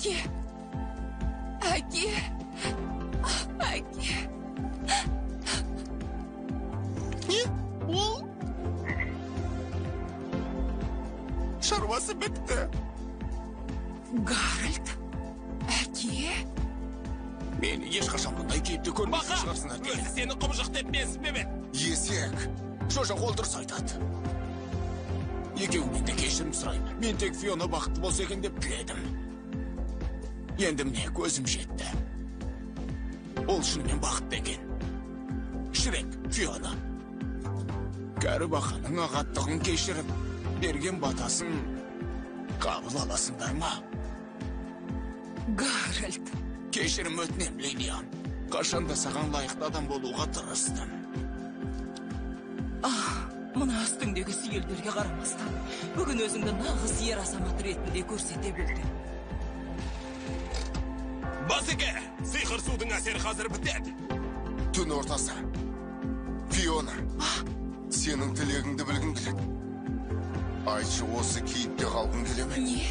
Әке. Әке. Әке. Не? Ол? Шаруасы бітті. Гарольд. Әке. Мен ешқашан бұндай кейіпті көрмесін шығарсыңдар Өзі деген. сені құбыжық деп менсінбеме. Есек. Жо-жоқ ол дұрыс айтады. Екеуіңнен де кешірім сұраймын. Мен тек Фиона бақытты болса екен деп тіледім. Енді міне көзім жетті. Ол шынымен бақытты екен. Шірек, Фиона. Кәрі бақаның ағаттығын кешіріп, берген батасын қабыл аласыңдар ма? Гарольд. Кешірім өтінем, Лилиан. Қашанда саған лайықты адам болуға тырыстым. Мына үстіңдегі сүйелдерге қарамастан, бүгін өзіңді нағыз ер азамат ретінде көрсете білді. Басеке, сиқыр судың әсері қазір бітеді. Түн ортасы. Фиона, сенің тілегіңді білгім келеді. Айтшы, осы кейіпте қалғың келеме? Не?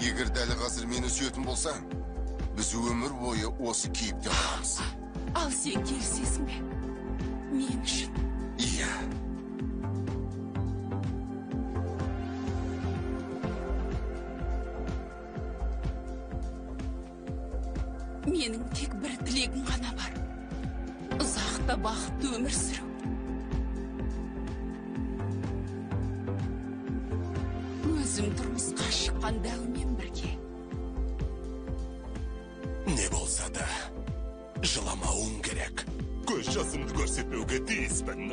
Егер дәл қазір мені сүйетін болсаң, біз өмір бойы осы кейіпте қаламыз. Ал сен келсесің бе? Мен үшін. Иә. Менің тек бір тілегім ғана бар. Ұзақта бақытты өмір сүру. Өзім тұрмысқа шыққан дәумен бірге. Не болса да, жыламауың керек. Көз жасымды көрсетпеуге тиіспін.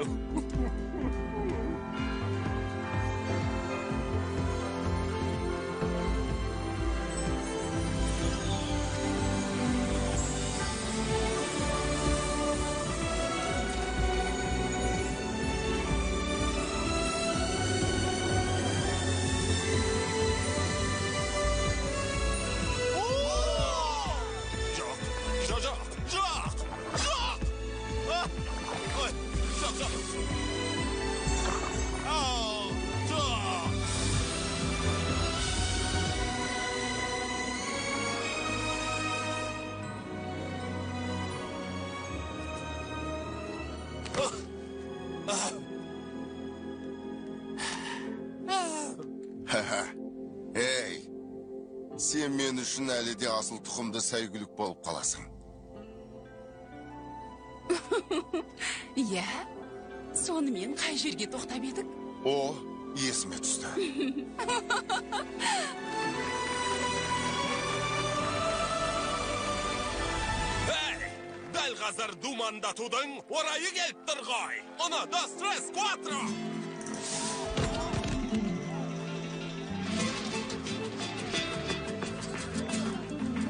Ей, сен мен үшін әлі де асыл тұқымды сәйгүлік болып қаласың. Иә, сонымен қай жерге тоқтап едік? О, есіме түсті. Дәл қазір думандатудың орайы келіп тұр ғой. Оны Дострес 4!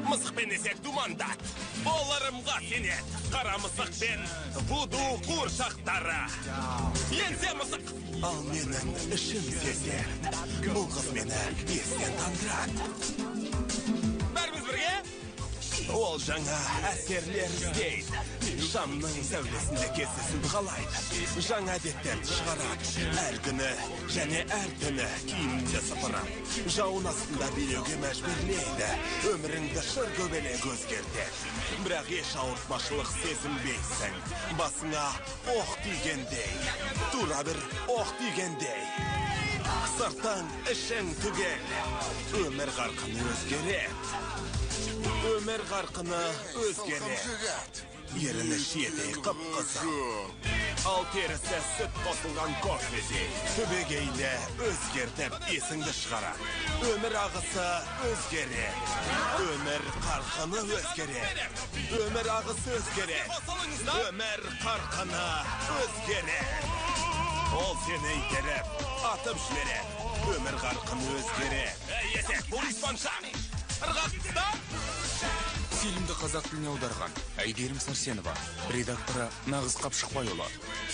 Мысықпен есек думандат. Боларымға сенет. Қара мысықпен вуду қуыршақтары. Енсе мысық. Ал менің ішім сезер. Бұл қыз мені естен тандырады. Бәріміз бірге? Ол жаңа әсерлер іздейді. Шамның сәулесінде кездесуді қалайды. Жаңа әдеттерді шығарады. Әр күні және әр түні киімді сыпырады. Жауын астында билеуге мәжбүрлейді. Өміріңді шыр көбелек өзгертеді. Бірақ еш ауыртпашылық сезінбейсің. Басыңа оқ тигендей. Тура бір оқ тигендей. Сыртың ішің түгел. Өмір қарқыны өзгереді. Өмір қарқыны өзгереді. Еріні шиедей қып-қызыл. Ал терісі сүт қосылған кофедей. Түбегейлі өзгертіп есіңді шығарады. Өмір ағысы өзгереді. Өмір қарқыны өзгереді. Өмір ағысы өзгереді. Өмір қарқыны өзгереді. Ол сені итеріп, атып жібереді. Өмір қарқыны өзгереді. Есек, бұл испанша. Ырғақтан! Фильмді қазақ тіліне аударған Әйгерім Сәрсенова, редакторы Нағыз Қапшықбайұлы.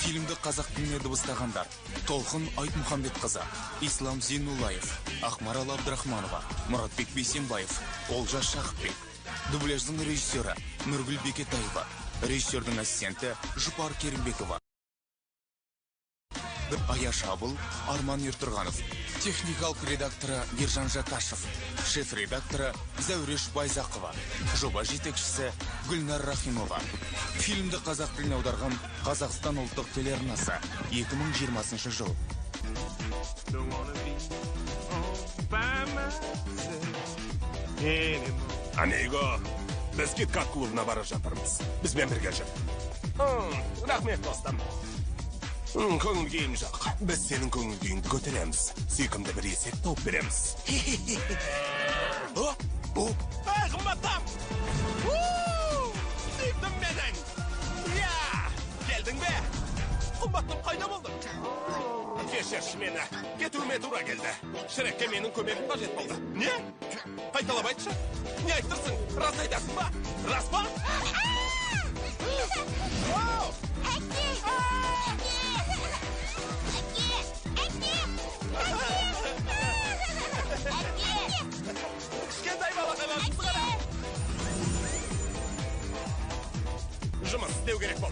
Фильмді қазақ тіліне дыбыстағандар: Толқын Айтмұхамбетқызы, Ислам Зейнуллаев, Ақмарал Абдрахманова, Мұратбек Бейсенбаев, Олжас Шахбек. Дубляждың режиссері Нұргүл Бекетаева, режиссердің ассистенті Жұпар Керімбекова. Аяшабыл Арман Ертұрғанов, техникалық редакторы Ержан Жақашев, шеф редакторы Зәуреш Байзақова, жоба жетекшісі Гүлнар Рахимова. Фильмді қазақ тіліне аударған Қазақстан ұлттық телеарнасы 2020 жыл. Анего, біз кеткат клубына бара жатырмыз. Бізбен бірге жүр. Рахмет, достым. Көңіл күйім жоқ. Біз сенің көңіл күйіңді көтереміз. Сүйкімді бір есеп тауып береміз. Ай, қымбаттам! Сүйіктім менің! Келдің бе? Қымбаттым қайда болдың? Кешірші мені. Кетуіме тура келді. Шірекке менің көмегім қажет болды. Не? Қайталап айтшы. Не айттырсың? Рас айтасың ба? Рас ба? Кішкентай бала қайбақсыз қара. Жұмыс істеу керек болды.